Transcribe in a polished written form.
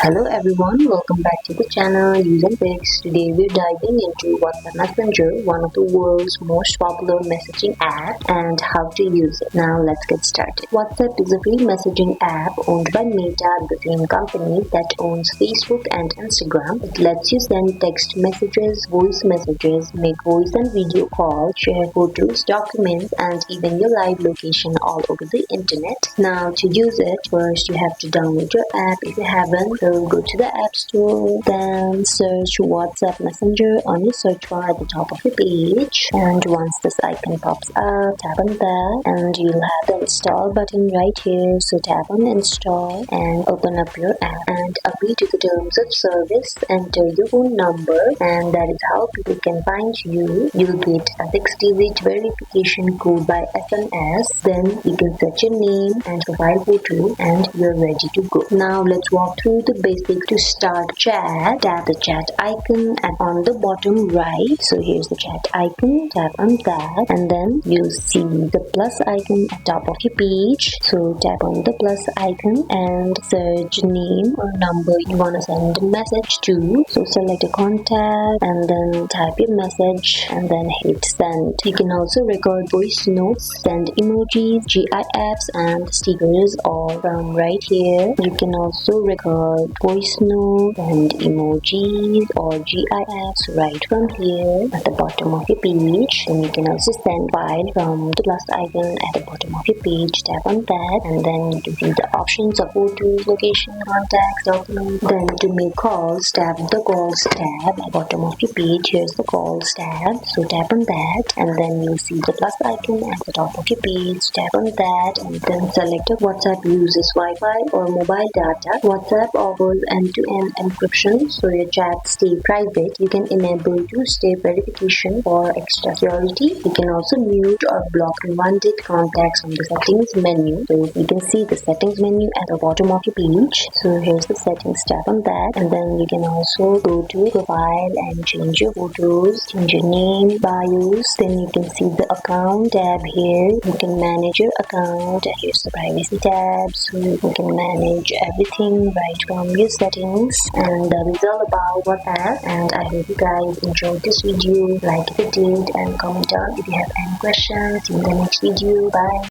Hello everyone, welcome back to the channel useNfix. Today we're diving into WhatsApp Messenger, one of the world's most popular messaging apps, and how to use it. Now let's get started. WhatsApp is a free messaging app owned by Meta, the same company that owns Facebook and Instagram. It lets you send text messages, voice messages, make voice and video calls, share photos, documents, and even your live location all over the internet. Now to use it, first you have to download your app if you haven't. So go to the App Store, then search WhatsApp Messenger on your search bar at the top of your page. And once this icon pops up, tap on that and you'll have the install button right here. So tap on install and open up your app and agree to the terms of service. Enter your phone number and that is how people can find you. You'll get a 6-digit verification code by SMS. Then you can set your name and profile photo and you're ready to go. Now let's walk through the basics. To start chat, tap the chat icon on the bottom right. So here's the chat icon, tap on that and then you'll see the plus icon at top of your page. So tap on the plus icon and search name or number you want to send a message to. So select a contact and then type your message and then hit send. You can also record voice notes, send emojis, GIFs and stickers all from right here. You can also record voice notes and emojis or GIFs right from here at the bottom of your page. And you can also send file from the plus icon at the bottom of your page. Tap on that and then you can see the options of photos, location, contacts, documents. Then to make calls, tap the calls tab at the bottom of your page. Here's the calls tab. So tap on that and then you'll see the plus icon at the top of your page. Tap on that and then select if WhatsApp uses Wi-Fi or mobile data. WhatsApp offers end-to-end encryption so your chats stay private. You can enable two-step verification for extra security. You can also mute or block unwanted contacts on the settings menu. So you can see the settings menu at the bottom of your page. So here's the settings, tap on that and then you can also go to profile and change your photos, change your name, bios. Then you can see the account tab here. You can manage your account. Here's the privacy tab, so you can manage everything right from your settings. And that is all about WhatsApp, and I hope you guys enjoyed this video. Like if you did and comment down if you have any questions. See you in the next video. Bye.